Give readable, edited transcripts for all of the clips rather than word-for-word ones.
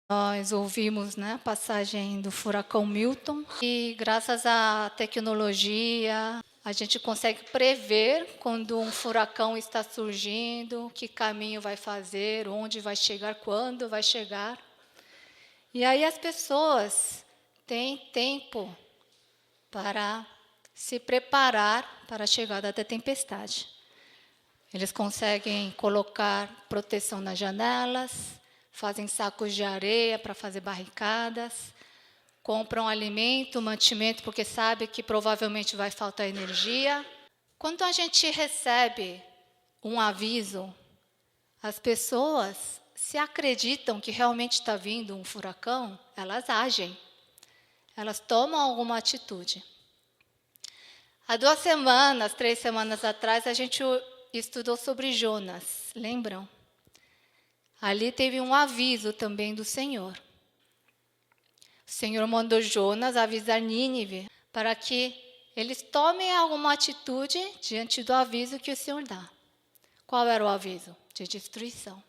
Nós ouvimos, né, a passagem do furacão Milton e graças à tecnologia a gente consegue prever quando um furacão está surgindo, que caminho vai fazer, onde vai chegar, quando vai chegar. E aí as pessoas têm tempo para se preparar para a chegada da tempestade. Eles conseguem colocar proteção nas janelas, fazem sacos de areia para fazer barricadas, compram alimento, mantimento, porque sabe que provavelmente vai faltar energia. Quando a gente recebe um aviso, as pessoas, se acreditam que realmente está vindo um furacão, elas agem, elas tomam alguma atitude. Há 2 semanas, 3 semanas atrás, a gente estudou sobre Jonas, lembram? Ali teve um aviso também do Senhor. O Senhor mandou Jonas avisar Nínive para que eles tomem alguma atitude diante do aviso que o Senhor dá. Qual era o aviso? De destruição.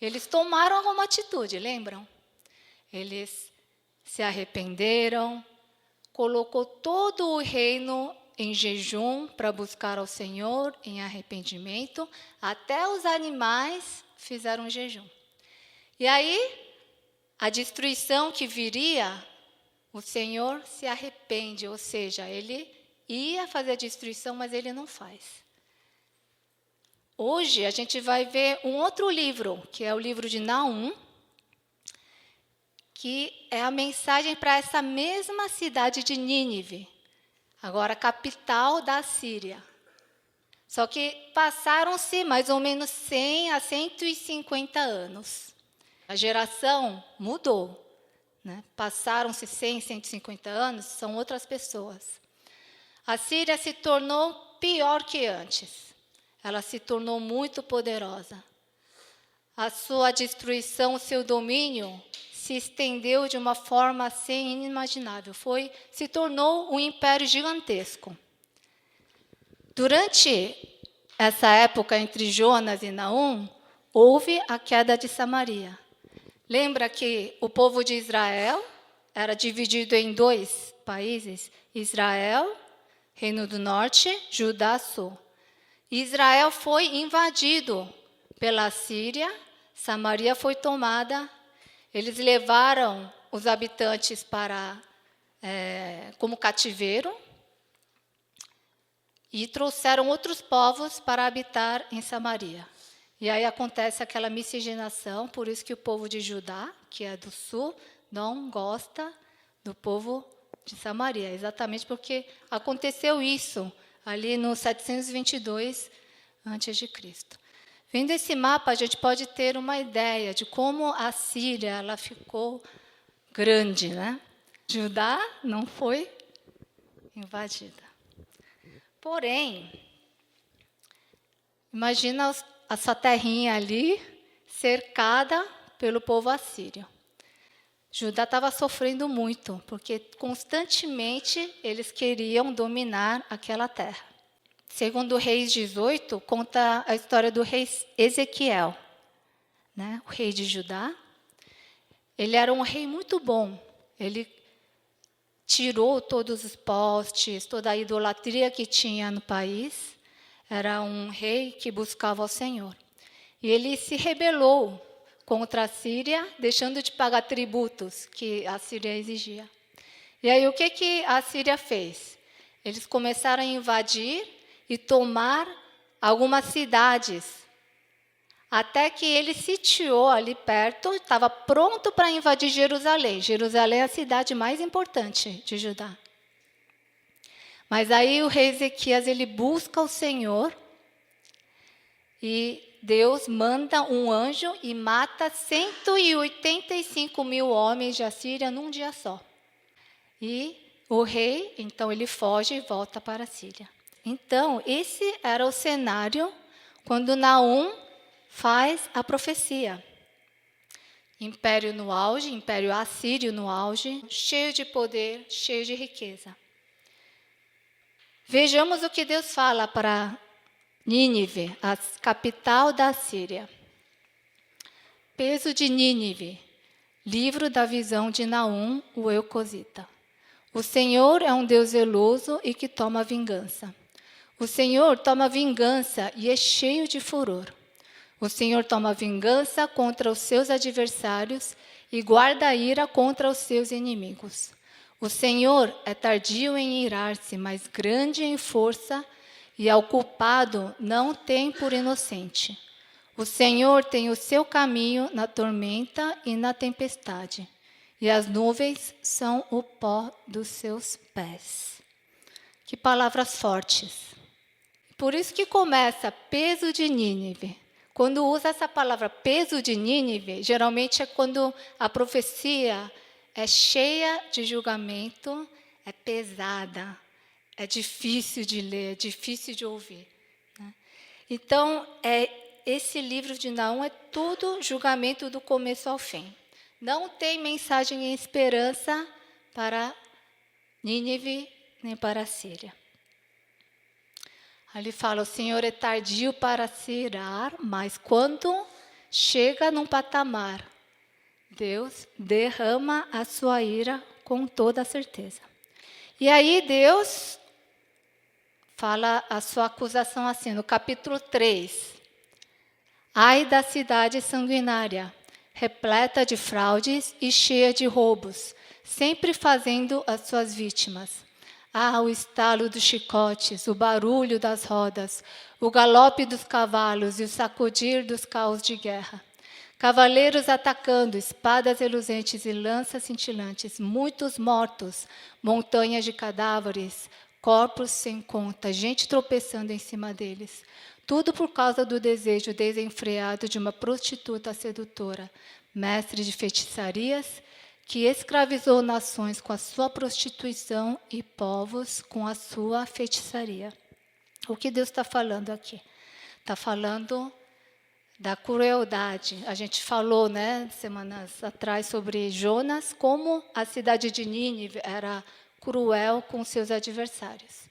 Eles tomaram alguma atitude, lembram? Eles se arrependeram, colocou todo o reino em jejum para buscar ao Senhor em arrependimento, até os animais fizeram jejum. E aí, a destruição que viria, o Senhor se arrepende, ou seja, ele ia fazer a destruição, mas ele não faz. Hoje a gente vai ver um outro livro, que é o livro de Naum, que é a mensagem para essa mesma cidade de Nínive, agora capital da Síria. Só que passaram-se mais ou menos 100 a 150 anos. A geração mudou, né? Passaram-se 100, 150 anos, são outras pessoas. A Síria se tornou pior que antes. Ela se tornou muito poderosa. A sua destruição, o seu domínio se estendeu de uma forma assim inimaginável. Se tornou um império gigantesco. Durante essa época entre Jonas e Naum, houve a queda de Samaria. Lembra que o povo de Israel era dividido em 2 países? Israel, Reino do Norte, Judá, Sul. Israel foi invadido pela Síria, Samaria foi tomada, eles levaram os habitantes como cativeiro e trouxeram outros povos para habitar em Samaria. E aí acontece aquela miscigenação, por isso que o povo de Judá, que é do sul, não gosta do povo de Samaria, exatamente porque aconteceu isso ali no 722 a.C. Vendo esse mapa, a gente pode ter uma ideia de como a Síria ela ficou grande, né? Judá não foi invadida. Porém, imagina essa terrinha ali, cercada pelo povo assírio. Judá estava sofrendo muito, porque constantemente eles queriam dominar aquela terra. Segundo Reis 18, conta a história do rei Ezequiel, né? O rei de Judá. Ele era um rei muito bom. Ele tirou todos os postes, toda a idolatria que tinha no país. Era um rei que buscava ao Senhor. E ele se rebelou contra a Síria, deixando de pagar tributos que a Síria exigia. E aí o que a Síria fez? Eles começaram a invadir e tomar algumas cidades, até que ele sitiou ali perto, estava pronto para invadir Jerusalém. Jerusalém é a cidade mais importante de Judá. Mas aí o rei Ezequias ele busca o Senhor e Deus manda um anjo e mata 185 mil homens de Assíria num dia só. E o rei, então, ele foge e volta para a Síria. Então, esse era o cenário quando Naum faz a profecia. Império no auge, Império Assírio no auge, cheio de poder, cheio de riqueza. Vejamos o que Deus fala para Nínive, a capital da Síria. Peso de Nínive. Livro da visão de Naum, o Eucosita. O Senhor é um Deus zeloso e que toma vingança. O Senhor toma vingança e é cheio de furor. O Senhor toma vingança contra os seus adversários e guarda a ira contra os seus inimigos. O Senhor é tardio em irar-se, mas grande em força, e ao culpado não tem por inocente. O Senhor tem o seu caminho na tormenta e na tempestade, e as nuvens são o pó dos seus pés. Que palavras fortes. Por isso que começa peso de Nínive. Quando usa essa palavra peso de Nínive, geralmente é quando a profecia é cheia de julgamento, é pesada, é difícil de ler, é difícil de ouvir. Né? Então, esse livro de Naum é tudo julgamento do começo ao fim. Não tem mensagem em esperança para Nínive nem para a Síria. Ali fala, o Senhor é tardio para se irar, mas quando chega num patamar, Deus derrama a sua ira com toda a certeza. E aí Deus fala a sua acusação assim, no capítulo 3. Ai da cidade sanguinária, repleta de fraudes e cheia de roubos, sempre fazendo as suas vítimas. Ah, o estalo dos chicotes, o barulho das rodas, o galope dos cavalos e o sacudir dos carros de guerra. Cavaleiros atacando, espadas reluzentes e lanças cintilantes, muitos mortos, montanhas de cadáveres, corpos sem conta, gente tropeçando em cima deles. Tudo por causa do desejo desenfreado de uma prostituta sedutora, mestre de feitiçarias, que escravizou nações com a sua prostituição e povos com a sua feitiçaria. O que Deus está falando aqui? Está falando da crueldade. A gente falou, semanas atrás, sobre Jonas, como a cidade de Nínive era cruel com seus adversários.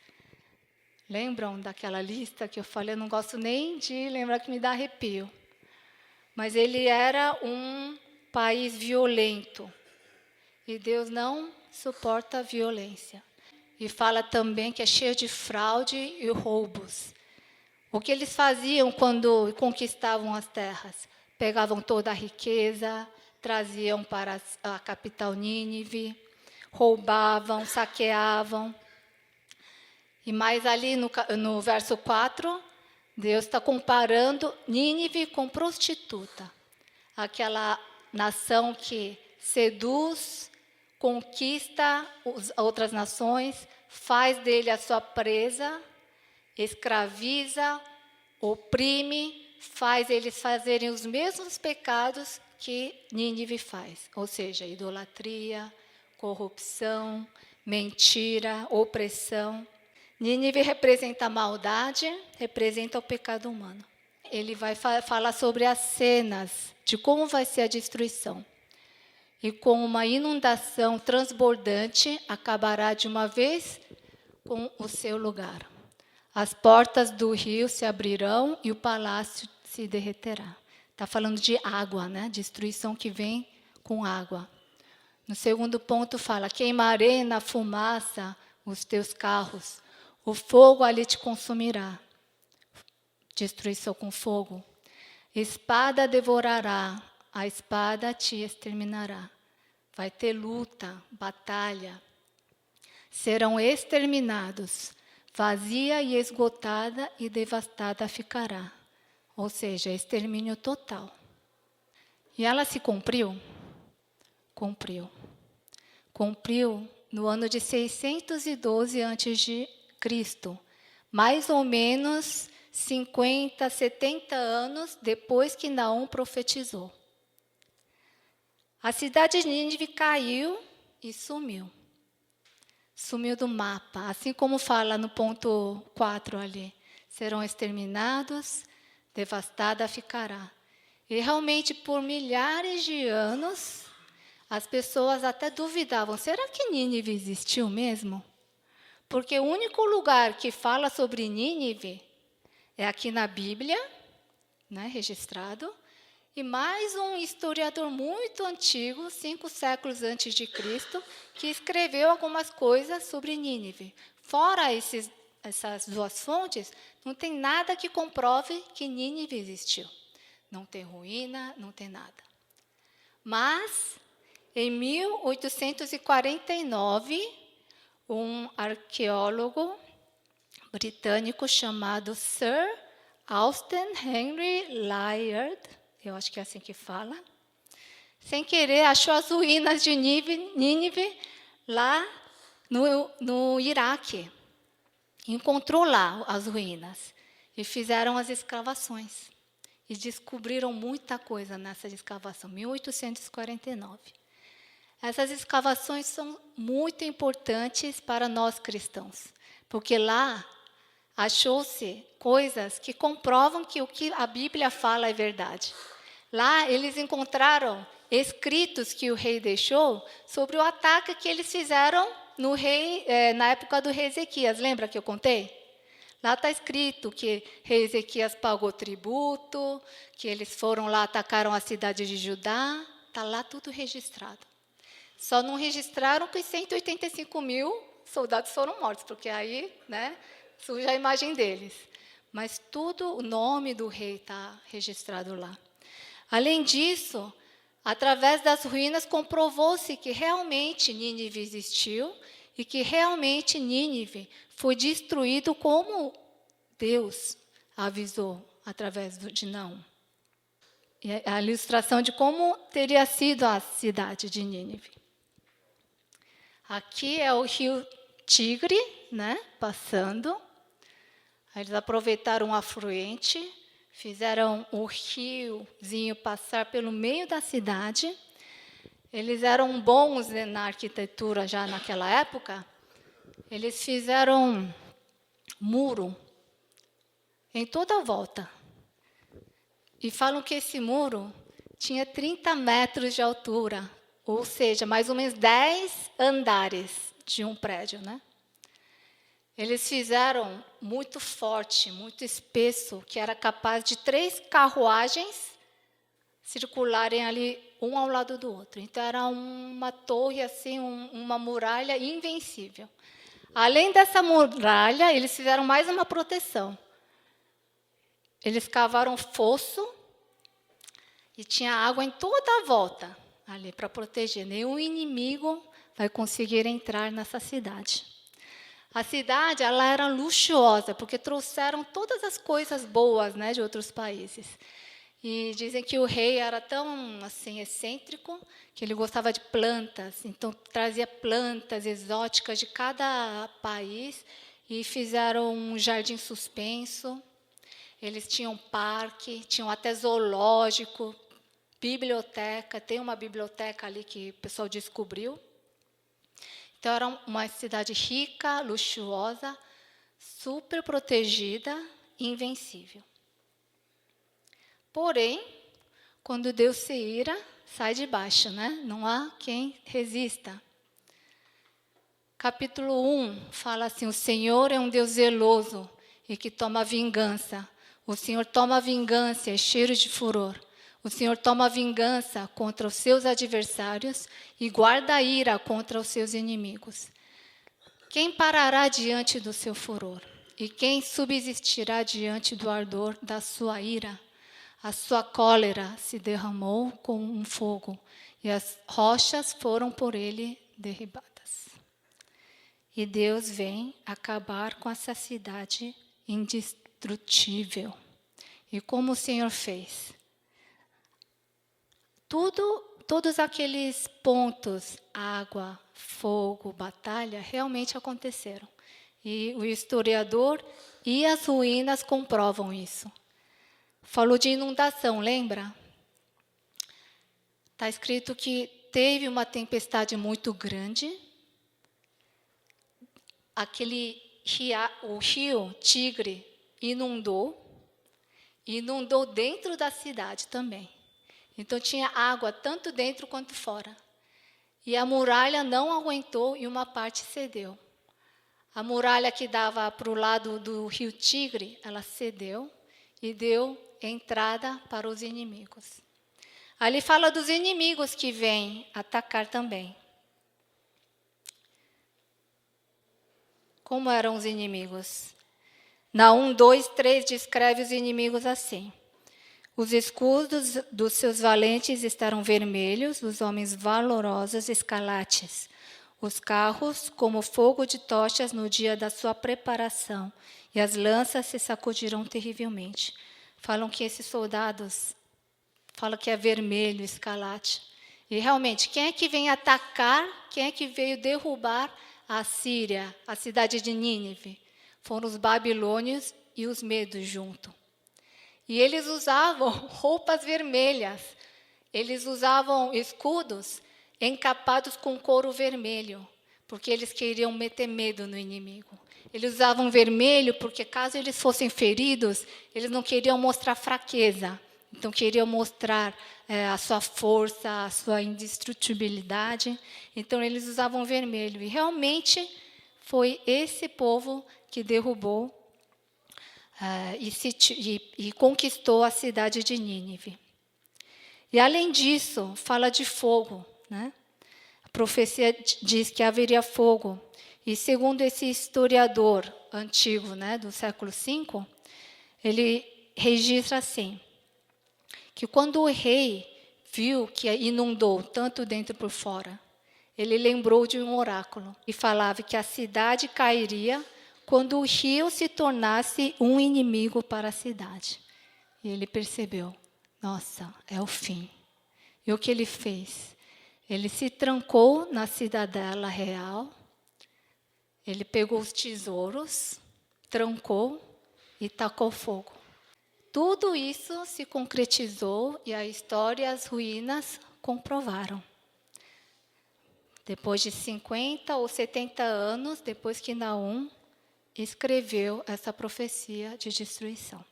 Lembram daquela lista que eu falei? Eu não gosto nem de lembrar, que me dá arrepio. Mas ele era um país violento. E Deus não suporta a violência. E fala também que é cheio de fraude e roubos. O que eles faziam quando conquistavam as terras? Pegavam toda a riqueza, traziam para a capital Nínive, roubavam, saqueavam. E mais ali no verso 4, Deus está comparando Nínive com prostituta. Aquela nação que seduz, conquista outras nações, faz dele a sua presa, escraviza, oprime, faz eles fazerem os mesmos pecados que Nínive faz. Ou seja, idolatria, corrupção, mentira, opressão. Nínive representa a maldade, representa o pecado humano. Ele vai falar sobre as cenas de como vai ser a destruição. E com uma inundação transbordante, acabará de uma vez com o seu lugar. As portas do rio se abrirão e o palácio se derreterá. Está falando de água, destruição que vem com água. No segundo ponto fala, queimarei na fumaça os teus carros, o fogo ali te consumirá. Destruição com fogo. Espada devorará, a espada te exterminará. Vai ter luta, batalha. Serão exterminados. Vazia e esgotada e devastada ficará. Ou seja, extermínio total. E ela se cumpriu? Cumpriu. Cumpriu no ano de 612 a.C., mais ou menos 50, 70 anos depois que Naum profetizou. A cidade de Nínive caiu e sumiu. Sumiu do mapa, assim como fala no ponto 4 ali. Serão exterminados, devastada ficará. E realmente, por milhares de anos, as pessoas até duvidavam, será que Nínive existiu mesmo? Porque o único lugar que fala sobre Nínive é aqui na Bíblia, registrado, e mais um historiador muito antigo, 5 séculos antes de Cristo, que escreveu algumas coisas sobre Nínive. Fora essas duas fontes, não tem nada que comprove que Nínive existiu. Não tem ruína, não tem nada. Mas, em 1849, um arqueólogo britânico chamado Sir Austen Henry Layard, eu acho que é assim que fala, sem querer achou as ruínas de Nínive lá no Iraque. Encontrou lá as ruínas e fizeram as escavações. E descobriram muita coisa nessa escavação, 1849. Essas escavações são muito importantes para nós cristãos, porque lá achou-se coisas que comprovam que o que a Bíblia fala é verdade. Lá eles encontraram escritos que o rei deixou sobre o ataque que eles fizeram na época do rei Ezequias. Lembra que eu contei? Lá está escrito que rei Ezequias pagou tributo, que eles foram lá, atacaram a cidade de Judá. Está lá tudo registrado. Só não registraram que 185.000 soldados foram mortos, porque aí, suja a imagem deles. Mas tudo, o nome do rei está registrado lá. Além disso, através das ruínas, comprovou-se que realmente Nínive existiu e que realmente Nínive foi destruído como Deus avisou através de Naum. E a ilustração de como teria sido a cidade de Nínive. Aqui é o rio Tigre, passando. Eles aproveitaram um afluente, fizeram o riozinho passar pelo meio da cidade. Eles eram bons na arquitetura já naquela época. Eles fizeram muro em toda a volta. E falam que esse muro tinha 30 metros de altura, ou seja, mais ou menos 10 andares de um prédio, Eles fizeram muito forte, muito espesso, que era capaz de 3 carruagens circularem ali, um ao lado do outro. Então, era uma torre, assim, uma muralha invencível. Além dessa muralha, eles fizeram mais uma proteção. Eles cavaram fosso e tinha água em toda a volta ali para proteger. Nenhum inimigo vai conseguir entrar nessa cidade. A cidade ela era luxuosa, porque trouxeram todas as coisas boas de outros países. E dizem que o rei era tão assim, excêntrico que ele gostava de plantas. Então, trazia plantas exóticas de cada país e fizeram um jardim suspenso. Eles tinham parque, tinham até zoológico, biblioteca. Tem uma biblioteca ali que o pessoal descobriu. Então, era uma cidade rica, luxuosa, super protegida e invencível. Porém, quando Deus se ira, sai de baixo, Não há quem resista. Capítulo 1 fala assim: o Senhor é um Deus zeloso e que toma vingança. O Senhor toma vingança, é cheiro de furor. O Senhor toma vingança contra os seus adversários e guarda a ira contra os seus inimigos. Quem parará diante do seu furor? E quem subsistirá diante do ardor da sua ira? A sua cólera se derramou como um fogo, e as rochas foram por ele derribadas. E Deus vem acabar com essa cidade indestrutível. E como o Senhor fez? Todos aqueles pontos, água, fogo, batalha, realmente aconteceram. E o historiador e as ruínas comprovam isso. Falou de inundação, lembra? Está escrito que teve uma tempestade muito grande. O rio Tigre inundou dentro da cidade também. Então, tinha água tanto dentro quanto fora. E a muralha não aguentou e uma parte cedeu. A muralha que dava para o lado do rio Tigre, ela cedeu e deu entrada para os inimigos. Ali fala dos inimigos que vêm atacar também. Como eram os inimigos? Naum 2, 3 descreve os inimigos assim. Os escudos dos seus valentes estarão vermelhos, os homens valorosos escarlates. Os carros, como fogo de tochas no dia da sua preparação, e as lanças se sacudirão terrivelmente. Falam que esses soldados, falam que é vermelho, escarlate. E realmente, quem é que vem atacar, quem é que veio derrubar a Síria, a cidade de Nínive? Foram os babilônios e os medos junto. E eles usavam roupas vermelhas, eles usavam escudos encapados com couro vermelho, porque eles queriam meter medo no inimigo. Eles usavam vermelho porque, caso eles fossem feridos, eles não queriam mostrar fraqueza. Então, queriam mostrar a sua força, a sua indestrutibilidade. Então, eles usavam vermelho. E, realmente, foi esse povo que derrubou e conquistou a cidade de Nínive. E, além disso, fala de fogo, né? A profecia diz que haveria fogo. E, segundo esse historiador antigo, né, do século V, ele registra assim, que quando o rei viu que inundou tanto dentro por fora, ele lembrou de um oráculo e falava que a cidade cairia quando o rio se tornasse um inimigo para a cidade. E ele percebeu, nossa, é o fim. E o que ele fez? Ele se trancou na cidadela real, ele pegou os tesouros, trancou e tacou fogo. Tudo isso se concretizou e a história e as ruínas comprovaram. Depois de 50 ou 70 anos, depois que Naum escreveu essa profecia de destruição.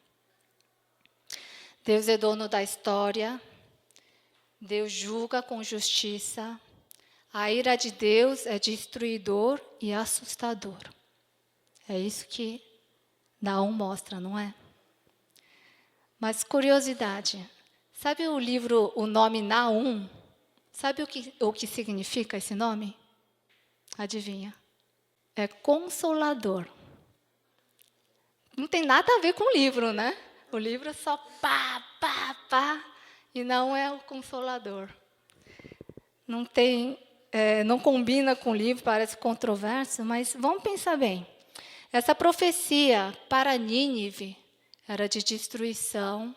Deus é dono da história, Deus julga com justiça, a ira de Deus é destruidor e assustador. É isso que Naum mostra, não é? Mas curiosidade, sabe o livro, o nome Naum? Sabe o que significa esse nome? Adivinha? É consolador. Não tem nada a ver com o livro, né? O livro é só pá, pá, pá, e não é o consolador. Não tem, não combina com o livro, parece controverso, mas vamos pensar bem. Essa profecia para Nínive era de destruição,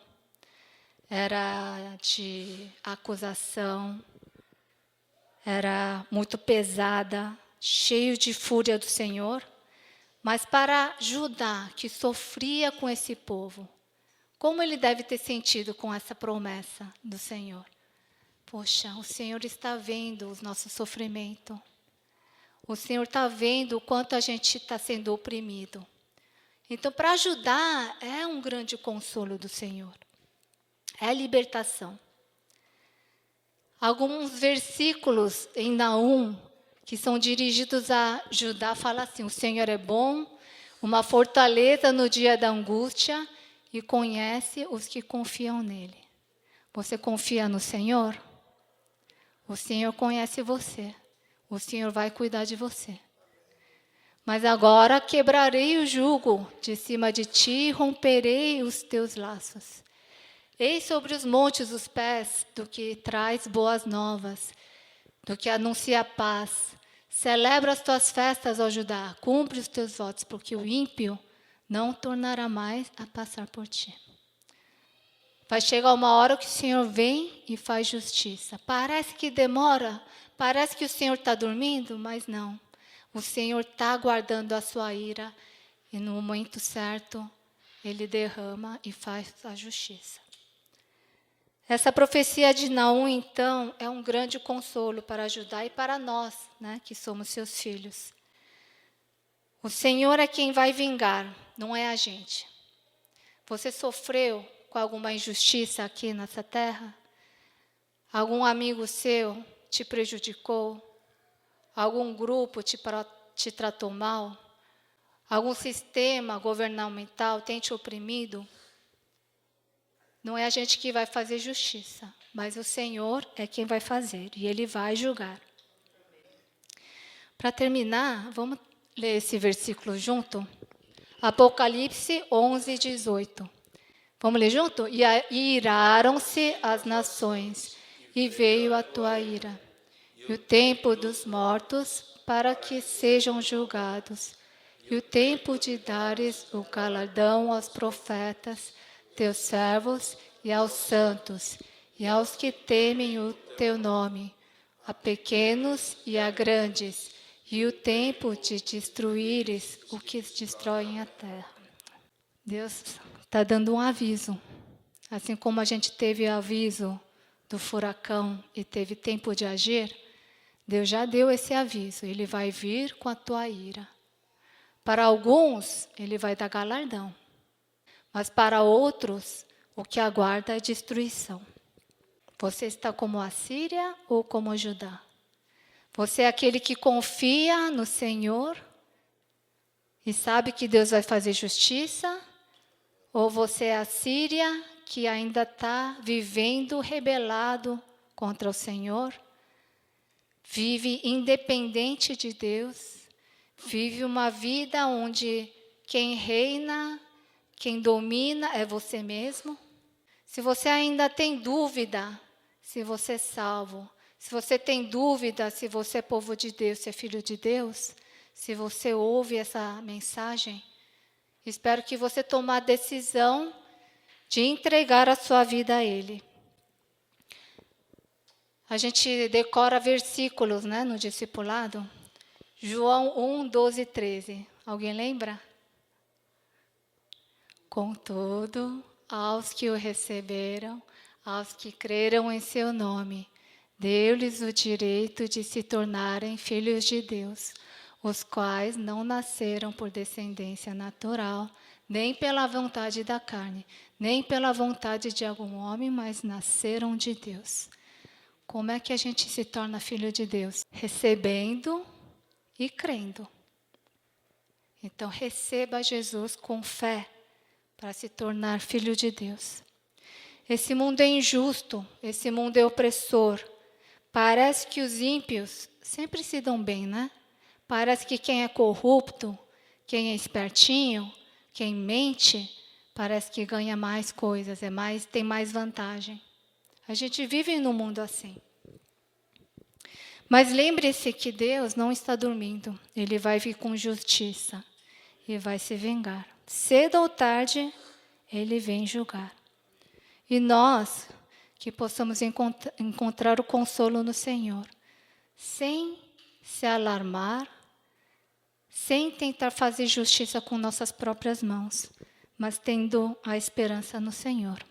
era de acusação, era muito pesada, cheio de fúria do Senhor. Mas para Judá, que sofria com esse povo, como ele deve ter sentido com essa promessa do Senhor? Poxa, o Senhor está vendo o nosso sofrimento. O Senhor está vendo o quanto a gente está sendo oprimido. Então, para Judá, é um grande consolo do Senhor. É libertação. Alguns versículos em Naum, que são dirigidos a Judá, fala assim: o Senhor é bom, uma fortaleza no dia da angústia e conhece os que confiam nele. Você confia no Senhor? O Senhor conhece você. O Senhor vai cuidar de você. Mas agora quebrarei o jugo de cima de ti e romperei os teus laços. Eis sobre os montes os pés do que traz boas novas, do que anuncia paz. Celebra as tuas festas, ó Judá, cumpre os teus votos, porque o ímpio não tornará mais a passar por ti. Vai chegar uma hora que o Senhor vem e faz justiça. Parece que demora, parece que o Senhor está dormindo, mas não. O Senhor está guardando a sua ira e no momento certo Ele derrama e faz a justiça. Essa profecia de Naum, então, é um grande consolo para Judá e para nós, né, que somos seus filhos. O Senhor é quem vai vingar, não é a gente. Você sofreu com alguma injustiça aqui nessa terra? Algum amigo seu te prejudicou? Algum grupo te tratou mal? Algum sistema governamental tem te oprimido? Não é a gente que vai fazer justiça, mas o Senhor é quem vai fazer e Ele vai julgar. Para terminar, vamos ler esse versículo junto? Apocalipse 11, 18. Vamos ler junto? E iraram-se as nações, e veio a tua ira, e o tempo dos mortos para que sejam julgados, e o tempo de dares o galardão aos profetas, teus servos, e aos santos, e aos que temem o teu nome, a pequenos e a grandes, e o tempo de destruíres o que destroem a terra. Deus está dando um aviso. Assim como a gente teve aviso do furacão e teve tempo de agir, Deus já deu esse aviso. Ele vai vir com a tua ira. Para alguns, Ele vai dar galardão. Mas para outros, o que aguarda é destruição. Você está como a Síria ou como Judá? Você é aquele que confia no Senhor e sabe que Deus vai fazer justiça? Ou você é a Síria que ainda está vivendo rebelado contra o Senhor? Vive independente de Deus? Vive uma vida onde quem reina, quem domina é você mesmo? Se você ainda tem dúvida se você é salvo, se você tem dúvida se você é povo de Deus, se é filho de Deus, se você ouve essa mensagem, espero que você tome a decisão de entregar a sua vida a Ele. A gente decora versículos, né, no discipulado. João 1, 12 e 13. Alguém lembra? Contudo, aos que o receberam, aos que creram em seu nome, deu-lhes o direito de se tornarem filhos de Deus, os quais não nasceram por descendência natural, nem pela vontade da carne, nem pela vontade de algum homem, mas nasceram de Deus. Como é que a gente se torna filho de Deus? Recebendo e crendo. Então, receba Jesus com fé para se tornar filho de Deus. Esse mundo é injusto, esse mundo é opressor. Parece que os ímpios sempre se dão bem, né? Parece que quem é corrupto, quem é espertinho, quem mente, parece que ganha mais coisas, tem mais vantagem. A gente vive num mundo assim. Mas lembre-se que Deus não está dormindo. Ele vai vir com justiça e vai se vingar. Cedo ou tarde, Ele vem julgar. E nós, que possamos encontrar o consolo no Senhor, sem se alarmar, sem tentar fazer justiça com nossas próprias mãos, mas tendo a esperança no Senhor.